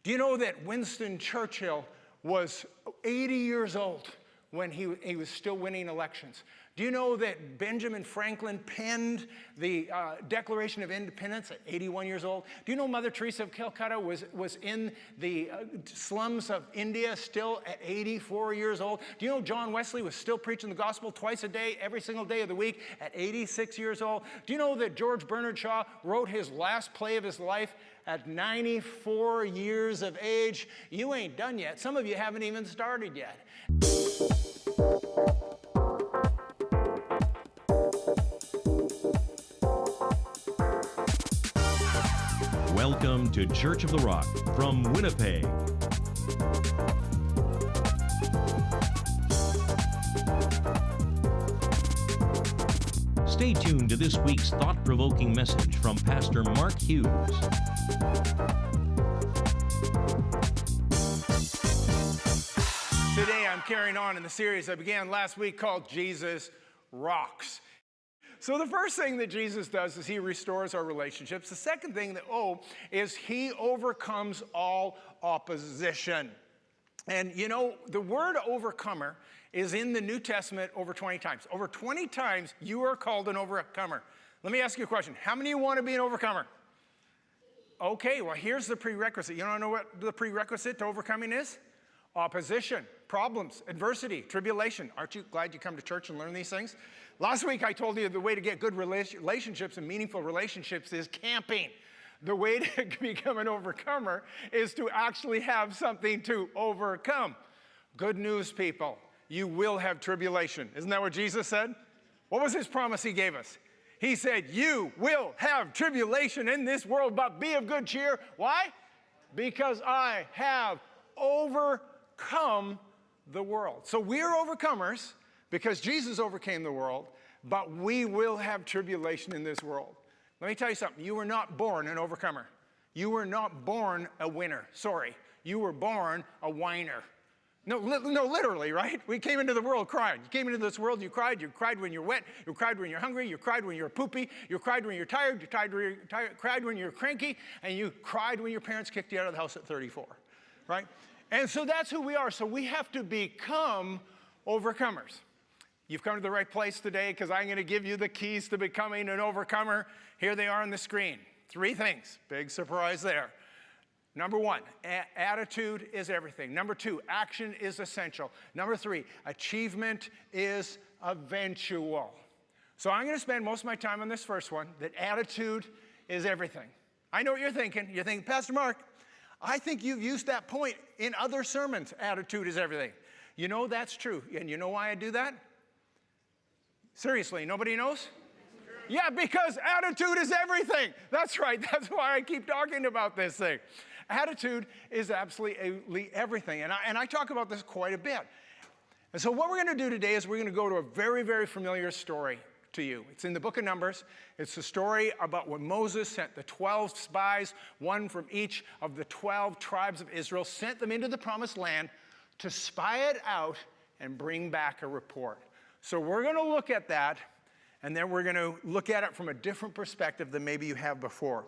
Do you know that Winston Churchill was 80 years old when he was still winning elections? Do you know that Benjamin Franklin penned the Declaration of Independence at 81 years old? Do you know Mother Teresa of Calcutta was in the slums of India still at 84 years old? Do you know John Wesley was still preaching the gospel twice a day, every single day of the week at 86 years old? Do you know that George Bernard Shaw wrote his last play of his life at 94 years of age? You ain't done yet. Some of you haven't even started yet. Welcome to Church of the Rock from Winnipeg. Stay tuned to this week's thought-provoking message from Pastor Mark Hughes. Today I'm carrying on in the series I began last week called Jesus Rocks. So the first thing that Jesus does is he restores our relationships. The second thing is he overcomes all opposition. And you know, the word overcomer is in the New Testament over 20 times. Over 20 times you are called an overcomer. Let me ask you a question. How many of you want to be an overcomer? Okay, well here's the prerequisite. You don't know what the prerequisite to overcoming is? Opposition, problems, adversity, tribulation. Aren't you glad you come to church and learn these things? Last week I told you the way to get good relationships and meaningful relationships is camping. The way to become an overcomer is to actually have something to overcome. Good news, people. You will have tribulation. Isn't that what Jesus said? What was his promise he gave us? He said, you will have tribulation in this world, but be of good cheer. Why? Because I have overcome the world. So we are overcomers because Jesus overcame the world, but we will have tribulation in this world. Let me tell you something. You were not born an overcomer. You were not born a winner. Sorry. You were born a whiner. No, literally, right? We came into the world crying. You came into this world, you cried. You cried when you're wet. You cried when you're hungry. You cried when you're poopy. You cried when you're tired. You cried when you're cranky. And you cried when your parents kicked you out of the house at 34, right? And so that's who we are. So we have to become overcomers. You've come to the right place today because I'm going to give you the keys to becoming an overcomer. Here they are on the screen. 3 things. Big surprise there. Number 1, attitude is everything. Number 2, action is essential. Number 3, achievement is eventual. So I'm going to spend most of my time on this first one, that attitude is everything. I know what you're thinking. You're thinking, Pastor Mark, I think you've used that point in other sermons. Attitude is everything. You know that's true. And you know why I do that? Seriously, nobody knows? Yeah, because attitude is everything. That's right. That's why I keep talking about this thing. Attitude is absolutely everything. And I talk about this quite a bit. And so what we're going to do today is we're going to go to a very, very familiar story to you. It's in the book of Numbers. It's the story about when Moses sent the 12 spies, one from each of the 12 tribes of Israel, sent them into the promised land to spy it out and bring back a report. So we're going to look at that, and then we're going to look at it from a different perspective than maybe you have before.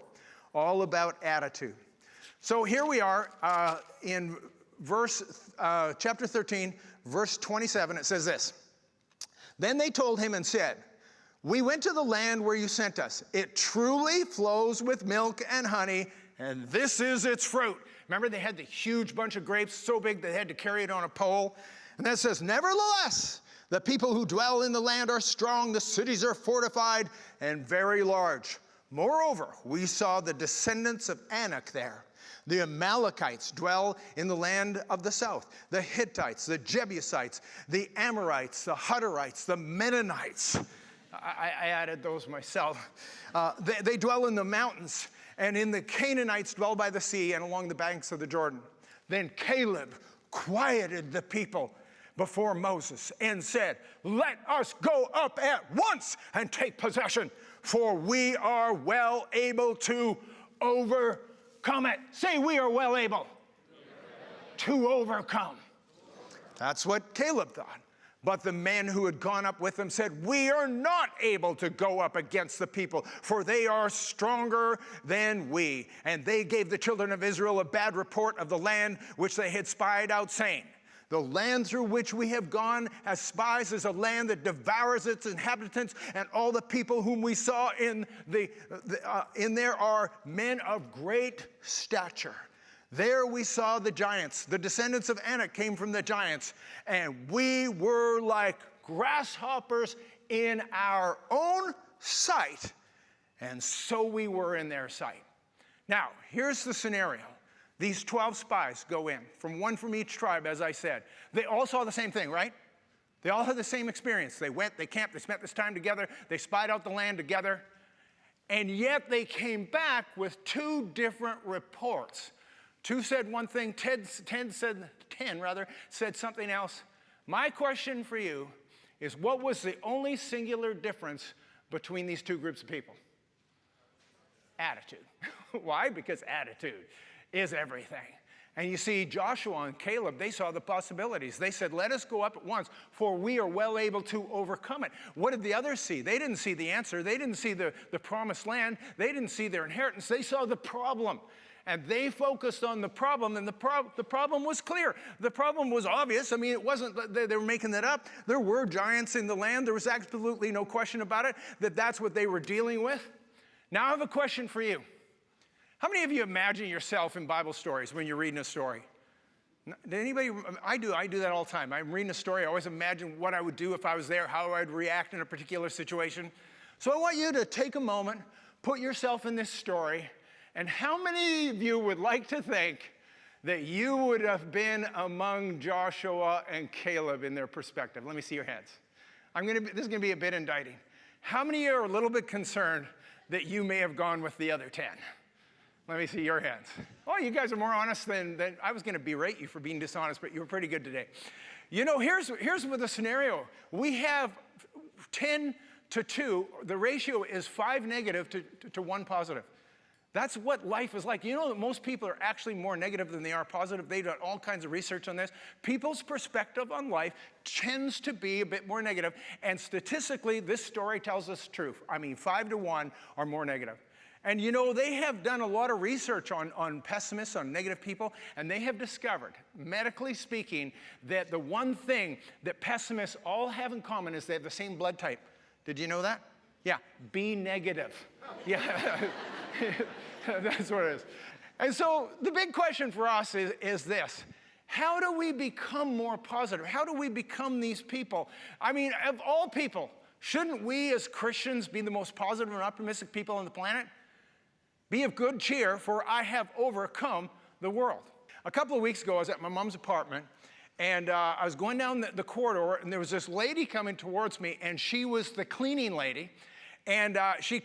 All about attitude. So here we are in chapter 13, verse 27. It says this. Then they told him and said, we went to the land where you sent us. It truly flows with milk and honey, and this is its fruit. Remember, they had the huge bunch of grapes, so big they had to carry it on a pole. And then it says, nevertheless, the people who dwell in the land are strong, the cities are fortified and very large. Moreover, we saw the descendants of Anak there. The Amalekites dwell in the land of the south. The Hittites, the Jebusites, the Amorites, the Hutterites, the Mennonites. I added those myself. They dwell in the mountains, and in the Canaanites dwell by the sea and along the banks of the Jordan. Then Caleb quieted the people before Moses and said, let us go up at once and take possession, for we are well able to overcome it. Say, we are well able to overcome. That's what Caleb thought. But the men who had gone up with them said, "We are not able to go up against the people, for they are stronger than we." And they gave the children of Israel a bad report of the land which they had spied out, saying, "The land through which we have gone as spies is a land that devours its inhabitants, and all the people whom we saw in there are men of great stature. There we saw the giants. The descendants of Anak came from the giants, and we were like grasshoppers in our own sight, and so we were in their sight." Now, here's the scenario. These 12 spies go in, one from each tribe, as I said. They all saw the same thing, right? They all had the same experience. They went, they camped, they spent this time together, they spied out the land together, and yet they came back with two different reports. Two said one thing, 10 said something else. My question for you is, what was the only singular difference between these two groups of people? Attitude. Why? Because attitude is everything. And you see, Joshua and Caleb, they saw the possibilities. They said, "Let us go up at once, for we are well able to overcome it." What did the others see? They didn't see the answer. They didn't see the promised land. They didn't see their inheritance. They saw the problem. And they focused on the problem, and the problem was clear. The problem was obvious. I mean, it wasn't that they were making that up. There were giants in the land. There was absolutely no question about it, that's what they were dealing with. Now I have a question for you. How many of you imagine yourself in Bible stories when you're reading a story? Did anybody? I do that all the time. I'm reading a story. I always imagine what I would do if I was there, how I'd react in a particular situation. So I want you to take a moment, put yourself in this story. And how many of you would like to think that you would have been among Joshua and Caleb in their perspective? Let me see your hands. This is going to be a bit indicting. How many of you are a little bit concerned that you may have gone with the other 10? Let me see your hands. Oh, you guys are more honest than I was going to berate you for being dishonest, but you were pretty good today. You know, here's what the scenario. We have 10 to 2. The ratio is 5 negative to 1 positive. That's what life is like. You know that most people are actually more negative than they are positive. They've done all kinds of research on this. People's perspective on life tends to be a bit more negative. And statistically, this story tells us the truth. I mean, 5 to 1 are more negative. And you know, they have done a lot of research on pessimists, on negative people, and they have discovered, medically speaking, that the one thing that pessimists all have in common is they have the same blood type. Did you know that? Yeah, B negative. Yeah. That's what it is. And so the big question for us is this. How do we become more positive? How do we become these people? I mean, of all people, shouldn't we as Christians be the most positive and optimistic people on the planet? Be of good cheer, for I have overcome the world. A couple of weeks ago, I was at my mom's apartment, and I was going down the corridor, and there was this lady coming towards me, and she was the cleaning lady. And she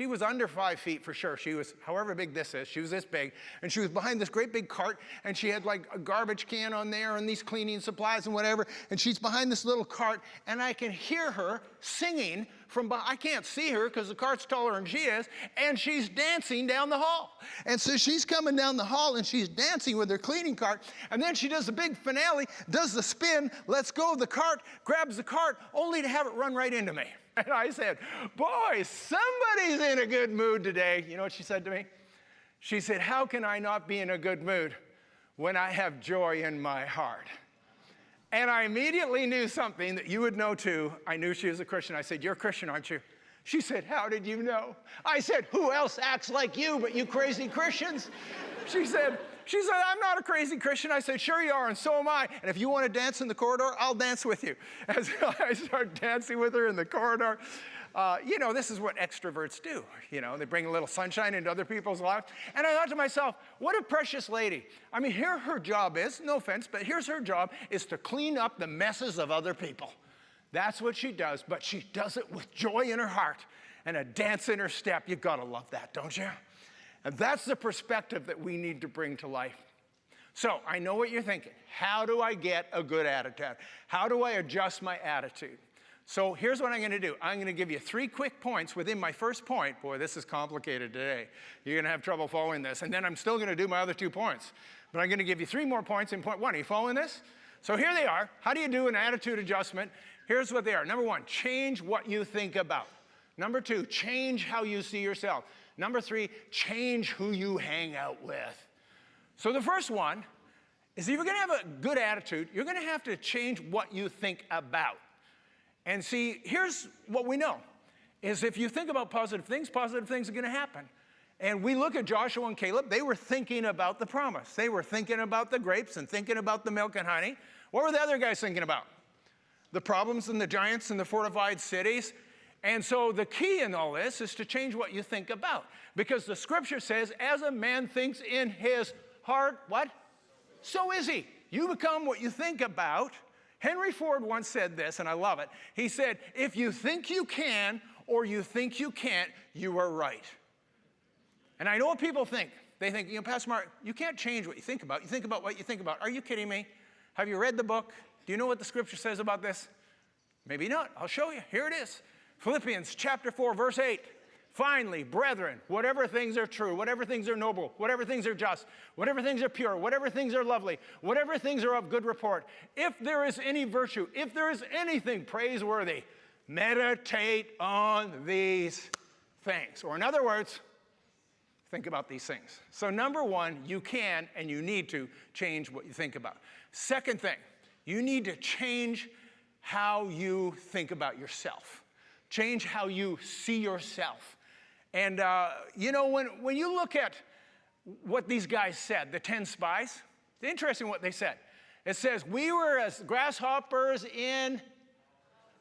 was under 5 feet for sure. She was, however big this is, she was this big. And she was behind this great big cart, and she had like a garbage can on there and these cleaning supplies and whatever. And she's behind this little cart, and I can hear her singing from behind. I can't see her because the cart's taller than she is, and she's dancing down the hall. And so she's coming down the hall, and she's dancing with her cleaning cart. And then she does the big finale, does the spin, lets go of the cart, grabs the cart, only to have it run right into me. And I said, "Boy, somebody's in a good mood today." You know what she said to me? She said, "How can I not be in a good mood when I have joy in my heart?" And I immediately knew something that you would know too. I knew she was a Christian. I said, "You're a Christian, aren't you?" She said, "How did you know?" I said, "Who else acts like you but you crazy Christians?" She said, "I'm not a crazy Christian." I said, "Sure you are, and so am I. And if you want to dance in the corridor, I'll dance with you." As I started dancing with her in the corridor, you know, this is what extroverts do. You know, they bring a little sunshine into other people's lives. And I thought to myself, what a precious lady. I mean, here her job is, no offense, but here's her job, is to clean up the messes of other people. That's what she does, but she does it with joy in her heart and a dance in her step. You gotta love that, don't you? And that's the perspective that we need to bring to life. So I know what you're thinking. How do I get a good attitude? How do I adjust my attitude? So here's what I'm going to do. I'm going to give you 3 quick points within my first point. Boy, this is complicated today. You're going to have trouble following this. And then I'm still going to do my other 2 points. But I'm going to give you 3 more points in point 1. Are you following this? So here they are. How do you do an attitude adjustment? Here's what they are. Number one, change what you think about. Number two, change how you see yourself. Number three, change who you hang out with. So the first one is if you're going to have a good attitude, you're going to have to change what you think about. And see, here's what we know, is if you think about positive things are going to happen. And we look at Joshua and Caleb, they were thinking about the promise. They were thinking about the grapes and thinking about the milk and honey. What were the other guys thinking about? The problems and the giants and the fortified cities. And so the key in all this is to change what you think about. Because the scripture says, as a man thinks in his heart, what? So is he. You become what you think about. Henry Ford once said this, and I love it. He said, if you think you can or you think you can't, you are right. And I know what people think. They think, Pastor Mark, you can't change what you think about. You think about what you think about. Are you kidding me? Have you read the book? Do you know what the scripture says about this? Maybe not. I'll show you. Here it is. Philippians chapter 4, verse 8. Finally, brethren, whatever things are true, whatever things are noble, whatever things are just, whatever things are pure, whatever things are lovely, whatever things are of good report, if there is any virtue, if there is anything praiseworthy, meditate on these things. Or in other words, think about these things. So number one, you can and you need to change what you think about. Second thing, you need to change how you think about yourself. Change how you see yourself. And, when you look at what these guys said, the 10 spies, it's interesting what they said. It says, we were as grasshoppers in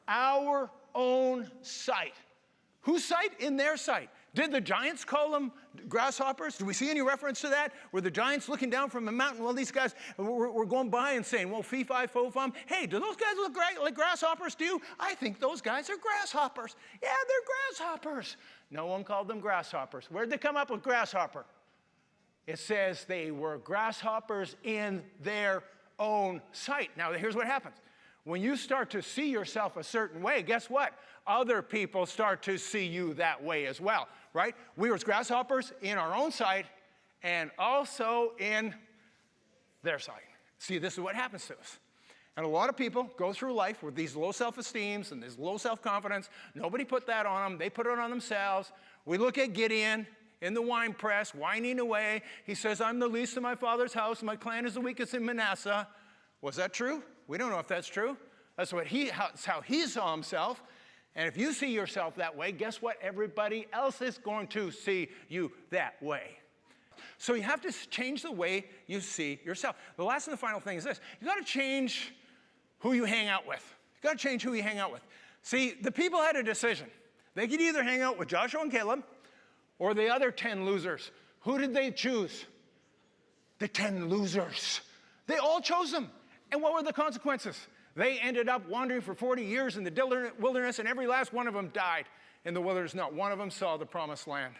our own sight. Whose sight? In their sight. Did the giants call them grasshoppers? Do we see any reference to that? Were the giants looking down from the mountain? Well, these guys were going by and saying, well, fee, fi, fo, fum. Hey, do those guys look like grasshoppers to you? I think those guys are grasshoppers. Yeah, they're grasshoppers. No one called them grasshoppers. Where'd they come up with grasshopper? It says they were grasshoppers in their own sight. Now, here's what happens. When you start to see yourself a certain way, guess what? Other people start to see you that way as well, right? We were grasshoppers in our own sight and also in their sight. See, this is what happens to us. And a lot of people go through life with these low self-esteems and this low self-confidence. Nobody put that on them. They put it on themselves. We look at Gideon in the wine press, whining away. He says, I'm the least in my father's house. My clan is the weakest in Manasseh. Was that true? We don't know if that's true. That's how he saw himself. And if you see yourself that way, guess what? Everybody else is going to see you that way. So you have to change the way you see yourself. The last and the final thing is this. You've got to change who you hang out with. You've got to change who you hang out with. See, the people had a decision. They could either hang out with Joshua and Caleb or the other 10 losers. Who did they choose? The 10 losers. They all chose them. And what were the consequences? They ended up wandering for 40 years in the wilderness, and every last one of them died in the wilderness. Not one of them saw the promised land.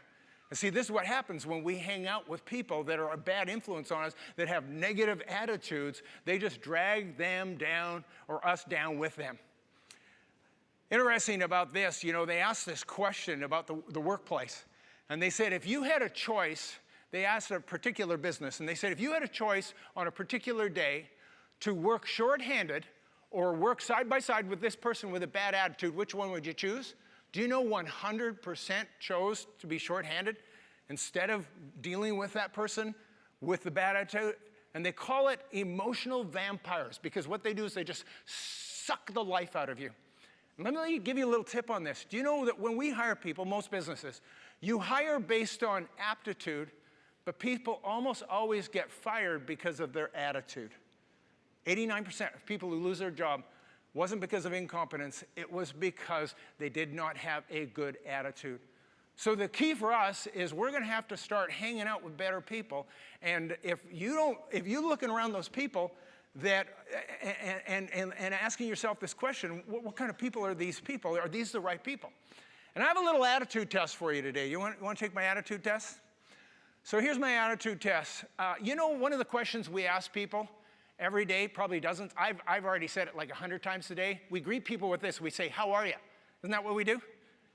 And see, this is what happens when we hang out with people that are a bad influence on us, that have negative attitudes. They just drag them down or us down with them. Interesting about this, they asked this question about the workplace. And they said, if you had a choice, they asked a particular business, and they said, if you had a choice on a particular day to work shorthanded or work side by side with this person with a bad attitude, which one would you choose? Do you know 100% chose to be shorthanded instead of dealing with that person with the bad attitude? And they call it emotional vampires, because what they do is they just suck the life out of you. And let me give you a little tip on this. Do you know that when we hire people, most businesses, you hire based on aptitude, but people almost always get fired because of their attitude. 89% of people who lose their job wasn't because of incompetence, it was because they did not have a good attitude. So the key for us is we're going to have to start hanging out with better people. And if you're looking around those people that and asking yourself this question, what kind of people are these people? Are these the right people? And I have a little attitude test for you today. You want to take my attitude test? So here's my attitude test. One of the questions we ask people every day, probably dozens. I've already said it like 100 times today. We greet people with this. We say, how are you? Isn't that what we do?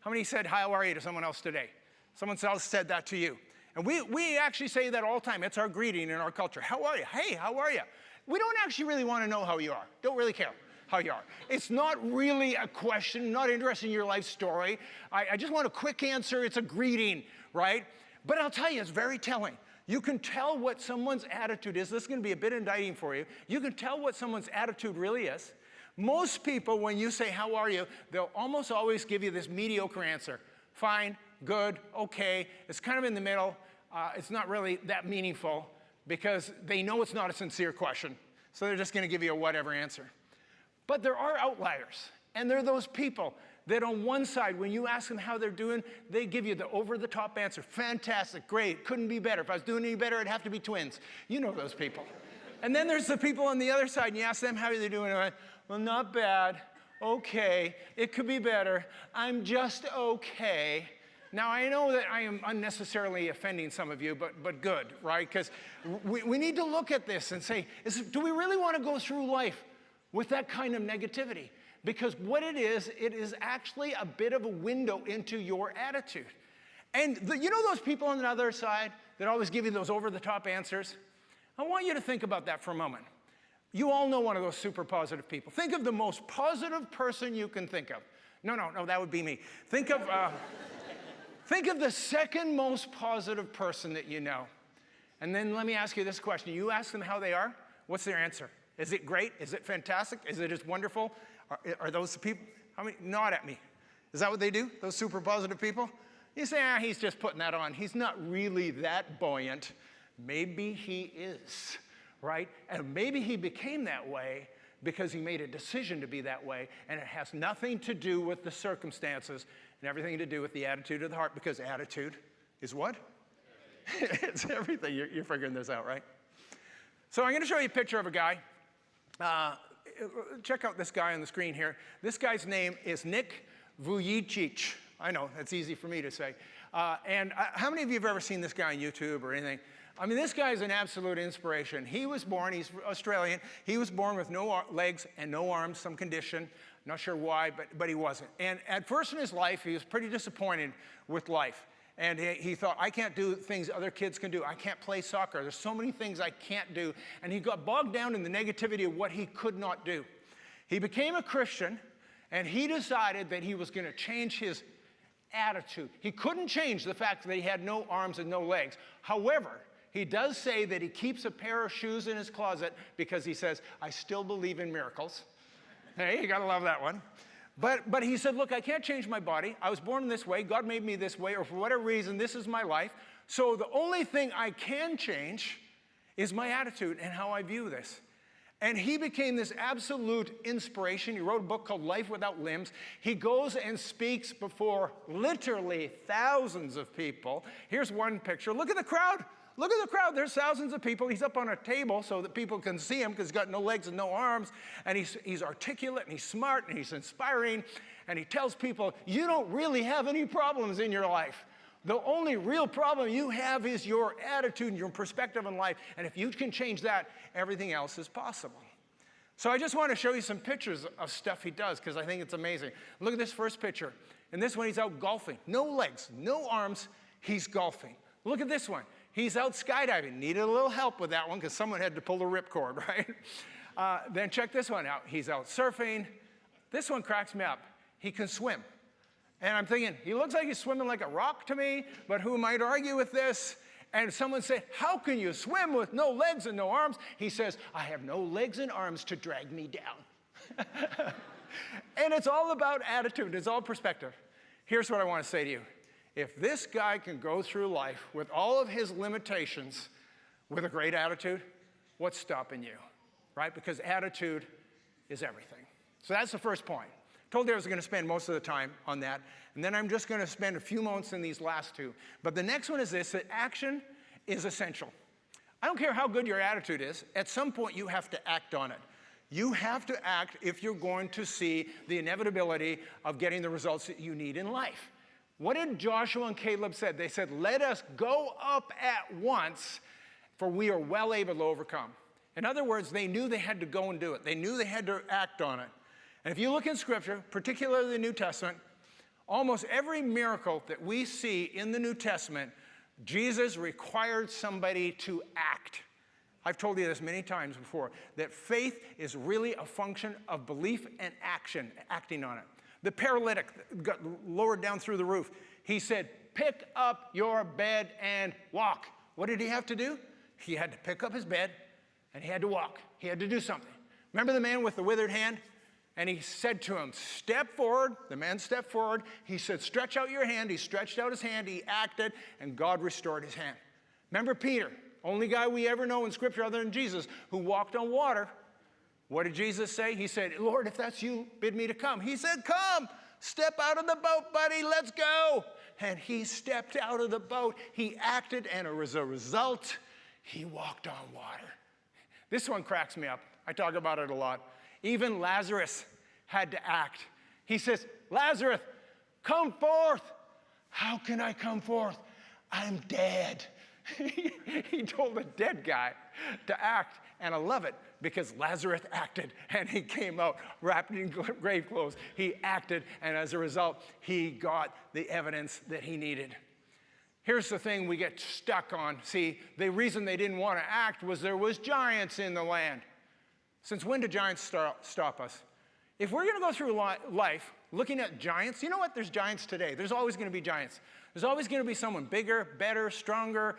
How many said, how are you to someone else today? Someone else said that to you. And we actually say that all the time. It's our greeting in our culture. How are you? Hey, how are you? We don't actually really want to know how you are. Don't really care how you are. It's not really a question, not interested in your life story. I just want a quick answer. It's a greeting, right? But I'll tell you, it's very telling. You can tell what someone's attitude is. This is going to be a bit indicting for you. You can tell what someone's attitude really is. Most people, when you say, how are you, they'll almost always give you this mediocre answer. Fine, good, okay. It's kind of in the middle. It's not really that meaningful because they know it's not a sincere question. So they're just going to give you a whatever answer. But there are outliers. And they're those people that on one side, when you ask them how they're doing, they give you the over-the-top answer. Fantastic, great, couldn't be better. If I was doing any better, it'd have to be twins. You know those people. And then there's the people on the other side, and you ask them how they're doing. Like, well, not bad. Okay, it could be better. I'm just okay. Now, I know that I am unnecessarily offending some of you, but good, right? Because we need to look at this and say, do we really want to go through life with that kind of negativity? Because what it is actually a bit of a window into your attitude. And you know those people on the other side that always give you those over-the-top answers? I want you to think about that for a moment. You all know one of those super positive people. Think of the most positive person you can think of. No, that would be me. Think of the second most positive person that you know. And then let me ask you this question. You ask them how they are, what's their answer? Is it great? Is it fantastic? Is it just wonderful? Are those the people? Nod at me. Is that what they do, those super positive people? You say, he's just putting that on. He's not really that buoyant. Maybe he is, right? And maybe he became that way because he made a decision to be that way, and it has nothing to do with the circumstances and everything to do with the attitude of the heart, because attitude is what? It's everything. You're figuring this out, right? So I'm going to show you a picture of a guy. Check out this guy on the screen here. This guy's name is Nick Vuich. I know, that's easy for me to say. And how many of you have ever seen this guy on YouTube or anything? I mean, this guy is an absolute inspiration. He was born, he's Australian, he was born with no legs and no arms, some condition. Not sure why, but he wasn't. And at first in his life, he was pretty disappointed with life. And he thought, I can't do things other kids can do. I can't play soccer. There's so many things I can't do. And he got bogged down in the negativity of what he could not do. He became a Christian, and he decided that he was going to change his attitude. He couldn't change the fact that he had no arms and no legs. However, he does say that he keeps a pair of shoes in his closet because he says, I still believe in miracles. Hey, you got to love that one. But he said, look, I can't change my body. I was born this way. God made me this way, or for whatever reason, this is my life. So the only thing I can change is my attitude and how I view this. And he became this absolute inspiration. He wrote a book called Life Without Limbs. He goes and speaks before literally thousands of people. Here's one picture. Look at the crowd. Look at the crowd. There's thousands of people. He's up on a table so that people can see him because he's got no legs and no arms. And he's articulate and he's smart and he's inspiring. And he tells people, you don't really have any problems in your life. The only real problem you have is your attitude and your perspective on life. And if you can change that, everything else is possible. So I just want to show you some pictures of stuff he does because I think it's amazing. Look at this first picture. In this one, he's out golfing. No legs, no arms. He's golfing. Look at this one. He's out skydiving. Needed a little help with that one because someone had to pull the ripcord, right? Then check this one out. He's out surfing. This one cracks me up. He can swim. And I'm thinking, he looks like he's swimming like a rock to me, but who might argue with this? And someone said, how can you swim with no legs and no arms? He says, I have no legs and arms to drag me down. And it's all about attitude. It's all perspective. Here's what I want to say to you. If this guy can go through life with all of his limitations with a great attitude, what's stopping you, right? Because attitude is everything. So that's the first point. Told you I was going to spend most of the time on that, and then I'm just going to spend a few moments in these last two. But the next one is this, that action is essential. I don't care how good your attitude is, at some point you have to act on it. You have to act if you're going to see the inevitability of getting the results that you need in life. What did Joshua and Caleb say? They said, let us go up at once, for we are well able to overcome. In other words, they knew they had to go and do it. They knew they had to act on it. And if you look in Scripture, particularly the New Testament, almost every miracle that we see in the New Testament, Jesus required somebody to act. I've told you this many times before, that faith is really a function of belief and action, acting on it. The paralytic got lowered down through the roof. He said, pick up your bed and walk. What did he have to do? He had to pick up his bed and he had to walk. He had to do something. Remember the man with the withered hand? And he said to him, step forward. The man stepped forward. He said, stretch out your hand. He stretched out his hand. He acted, and God restored his hand. Remember Peter, only guy we ever know in Scripture other than Jesus, who walked on water. What did Jesus say? He said, Lord, if that's you, bid me to come. He said, come, step out of the boat, buddy, let's go. And he stepped out of the boat. He acted, and as a result, he walked on water. This one cracks me up. I talk about it a lot. Even Lazarus had to act. He says, Lazarus, come forth. How can I come forth? I'm dead. He told a dead guy to act, and I love it because Lazarus acted, and he came out wrapped in grave clothes. He acted, and as a result, he got the evidence that he needed. Here's the thing we get stuck on. See, the reason they didn't want to act was there was giants in the land. Since when do giants stop us? If we're going to go through life looking at giants, you know what? There's giants today. There's always going to be giants. There's always going to be someone bigger, better, stronger,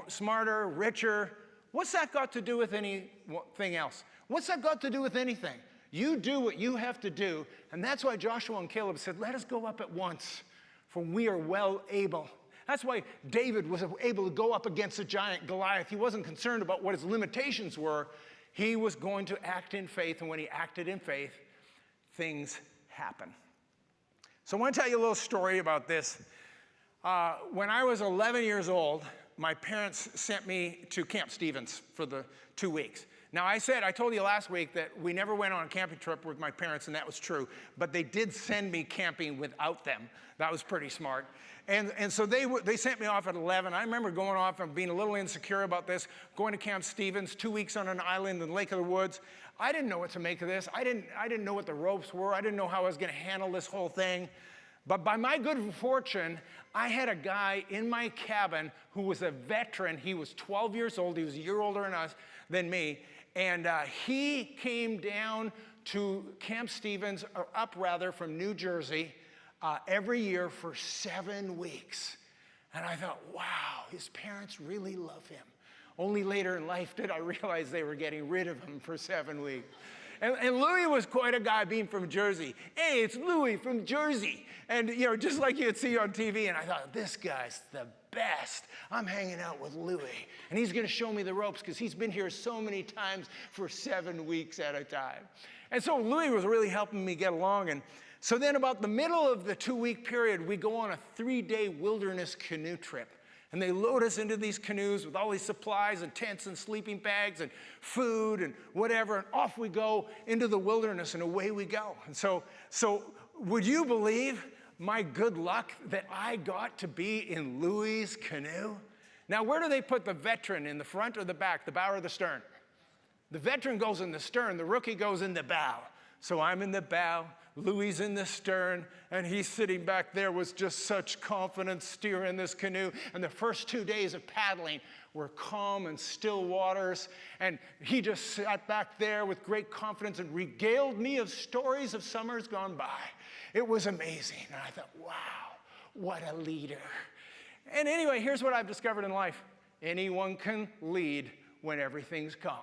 smarter, richer. What's that got to do with anything else? What's that got to do with anything? You do what you have to do, and that's why Joshua and Caleb said, let us go up at once, for we are well able. That's why David was able to go up against the giant Goliath. He wasn't concerned about what his limitations were. He was going to act in faith, and when he acted in faith, things happen. So I want to tell you a little story about this. When I was 11 years old, my parents sent me to Camp Stevens for the 2 weeks. Now, I told you last week that we never went on a camping trip with my parents, and that was true. But they did send me camping without them. That was pretty smart. And so they sent me off at 11. I remember going off and being a little insecure about this, going to Camp Stevens, 2 weeks on an island in the Lake of the Woods. I didn't know what to make of this. I didn't know what the ropes were. I didn't know how I was going to handle this whole thing. But by my good fortune, I had a guy in my cabin who was a veteran. He was 12 years old. He was a year older than me. And he came down to Camp Stevens, or up rather, from New Jersey every year for 7 weeks. And I thought, wow, his parents really love him. Only later in life did I realize they were getting rid of him for 7 weeks. And Louis was quite a guy being from Jersey. Hey, it's Louis from Jersey. And, just like you'd see on TV. And I thought, this guy's the best. I'm hanging out with Louis. And he's going to show me the ropes because he's been here so many times for 7 weeks at a time. And so Louis was really helping me get along. And so then about the middle of the 2-week period, we go on a 3-day wilderness canoe trip. And they load us into these canoes with all these supplies and tents and sleeping bags and food and whatever. And off we go into the wilderness, and away we go. And so would you believe my good luck that I got to be in Louis' canoe? Now, where do they put the veteran, in the front or the back, the bow or the stern? The veteran goes in the stern. The rookie goes in the bow. So I'm in the bow. Louis in the stern, and he's sitting back there with just such confidence steering this canoe. And the first 2 days of paddling were calm and still waters, and he just sat back there with great confidence and regaled me of stories of summers gone by. It was amazing, and I thought, wow, what a leader. And anyway, here's what I've discovered in life. Anyone can lead when everything's calm.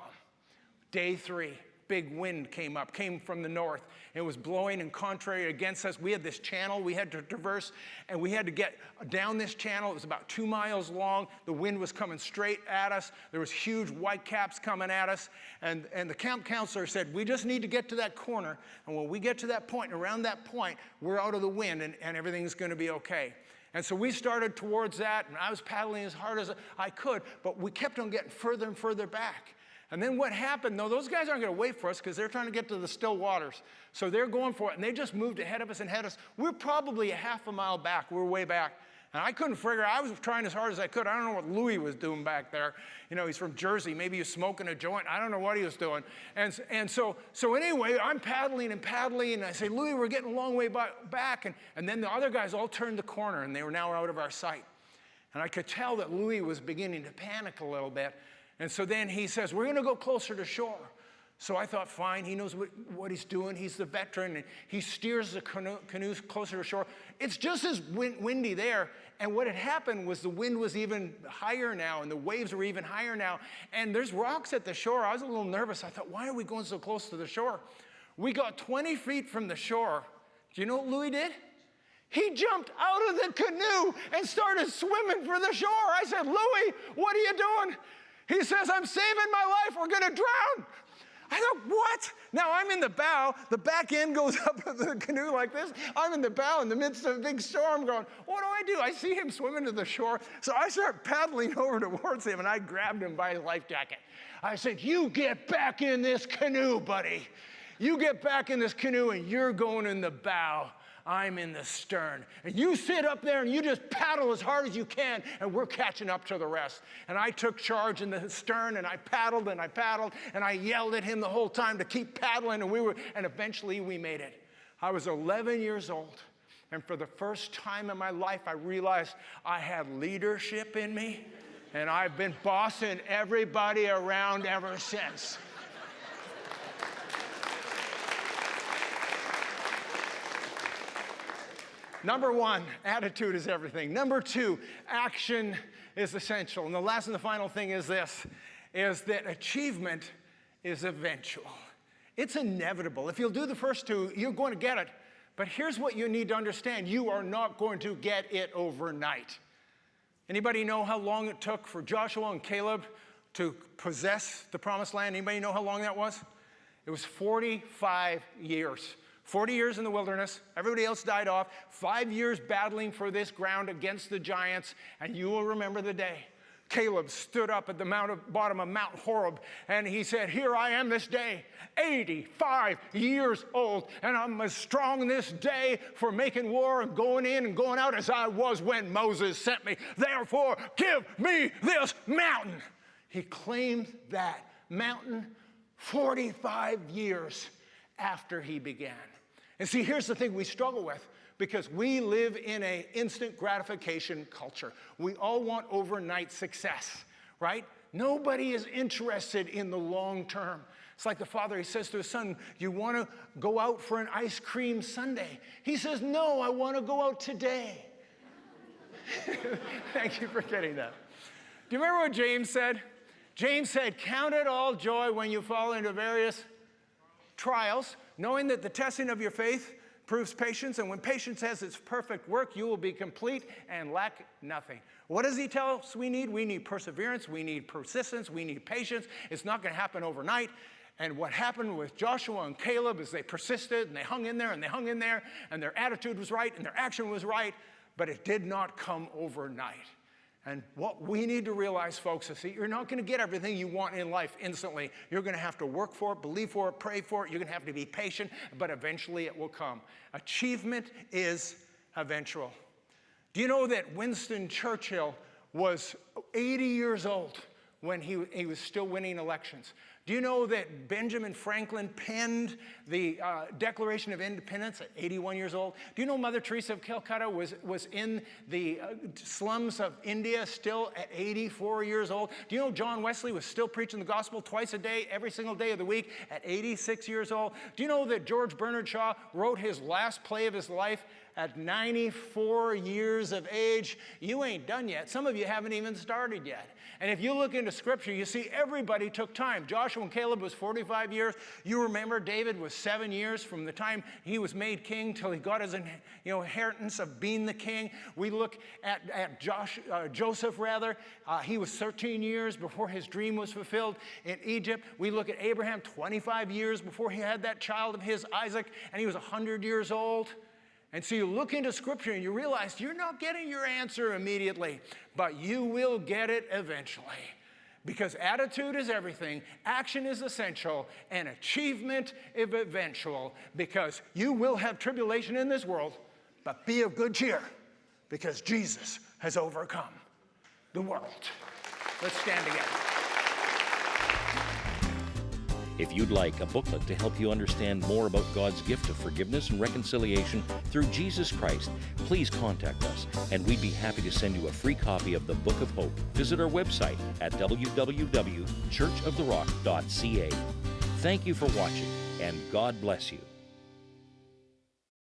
Day 3. Big wind came from the north. It was blowing and contrary against us. We had this channel we had to traverse, and we had to get down this channel. It was about 2 miles long. The wind was coming straight at us. There was huge whitecaps coming at us, and the camp counselor said, we just need to get to that corner, and when we get to that point, and around that point, we're out of the wind, and everything's going to be okay. And so we started towards that, and I was paddling as hard as I could, but we kept on getting further and further back. And then what happened, no, those guys aren't going to wait for us because they're trying to get to the still waters. So they're going for it, and they just moved ahead of us and We're probably a half a mile back. We're way back. And I couldn't figure out. I was trying as hard as I could. I don't know what Louis was doing back there. He's from Jersey. Maybe he was smoking a joint. I don't know what he was doing. And so anyway, I'm paddling, and I say, Louis, we're getting a long way back. And then the other guys all turned the corner, and they were now out of our sight. And I could tell that Louis was beginning to panic a little bit. And so then he says, we're going to go closer to shore. So I thought, fine, he knows what he's doing. He's the veteran, and he steers the canoes closer to shore. It's just as windy there. And what had happened was the wind was even higher now, and the waves were even higher now. And there's rocks at the shore. I was a little nervous. I thought, why are we going so close to the shore? We got 20 feet from the shore. Do you know what Louis did? He jumped out of the canoe and started swimming for the shore. I said, Louis, what are you doing? He says, I'm saving my life. We're going to drown. I thought, what? Now I'm in the bow. The back end goes up of the canoe like this. I'm in the bow in the midst of a big storm going, what do? I see him swimming to the shore. So I start paddling over towards him, and I grabbed him by his life jacket. I said, you get back in this canoe, buddy. You get back in this canoe, and you're going in the bow. I'm in the stern. And you sit up there and you just paddle as hard as you can, and we're catching up to the rest. And I took charge in the stern, and I paddled, and I yelled at him the whole time to keep paddling, and eventually we made it. I was 11 years old, and for the first time in my life, I realized I had leadership in me, and I've been bossing everybody around ever since. Number one, attitude is everything. Number two, action is essential. And the last and the final thing is this, is that achievement is eventual. It's inevitable. If you'll do the first two, you're going to get it. But here's what you need to understand. You are not going to get it overnight. Anybody know how long it took for Joshua and Caleb to possess the promised land? Anybody know how long that was? It was 45 years. 40 years in the wilderness, everybody else died off, 5 years battling for this ground against the giants, and you will remember the day. Caleb stood up at the bottom of Mount Horeb, and he said, here I am this day, 85 years old, and I'm as strong this day for making war and going in and going out as I was when Moses sent me. Therefore, give me this mountain. He claimed that mountain 45 years after he began. And see, here's the thing we struggle with, because we live in an instant gratification culture. We all want overnight success, right? Nobody is interested in the long term. It's like the father, he says to his son, you want to go out for an ice cream sundae? He says, no, I want to go out today. Thank you for getting that. Do you remember what James said? James said, count it all joy when you fall into various trials, knowing that the testing of your faith proves patience, and when patience has its perfect work, you will be complete and lack nothing. What does he tell us we need? We need perseverance, we need persistence, we need patience. It's not going to happen overnight. And what happened with Joshua and Caleb is they persisted, and they hung in there, and they hung in there, and their attitude was right, and their action was right, but it did not come overnight. And what we need to realize, folks, is that you're not going to get everything you want in life instantly. You're going to have to work for it, believe for it, pray for it. You're going to have to be patient, but eventually it will come. Achievement is eventual. Do you know that Winston Churchill was 80 years old when he was still winning elections? Do you know that Benjamin Franklin penned the Declaration of Independence at 81 years old? Do you know Mother Teresa of Calcutta was in the slums of India still at 84 years old? Do you know John Wesley was still preaching the gospel twice a day, every single day of the week at 86 years old? Do you know that George Bernard Shaw wrote his last play of his life at 94 years of age? You ain't done yet. Some of you haven't even started yet. And if you look into Scripture, you see everybody took time. Joshua and Caleb was 45 years. You remember David was 7 years from the time he was made king till he got his inheritance of being the king. We look at Joseph. He was 13 years before his dream was fulfilled in Egypt. We look at Abraham, 25 years before he had that child of his, Isaac, and he was 100 years old. And so you look into Scripture and you realize you're not getting your answer immediately, but you will get it eventually. Because attitude is everything, action is essential, and achievement is eventual. Because you will have tribulation in this world, but be of good cheer, because Jesus has overcome the world. Let's stand together. If you'd like a booklet to help you understand more about God's gift of forgiveness and reconciliation through Jesus Christ, please contact us, and we'd be happy to send you a free copy of the Book of Hope. Visit our website at www.churchoftherock.ca. Thank you for watching, and God bless you.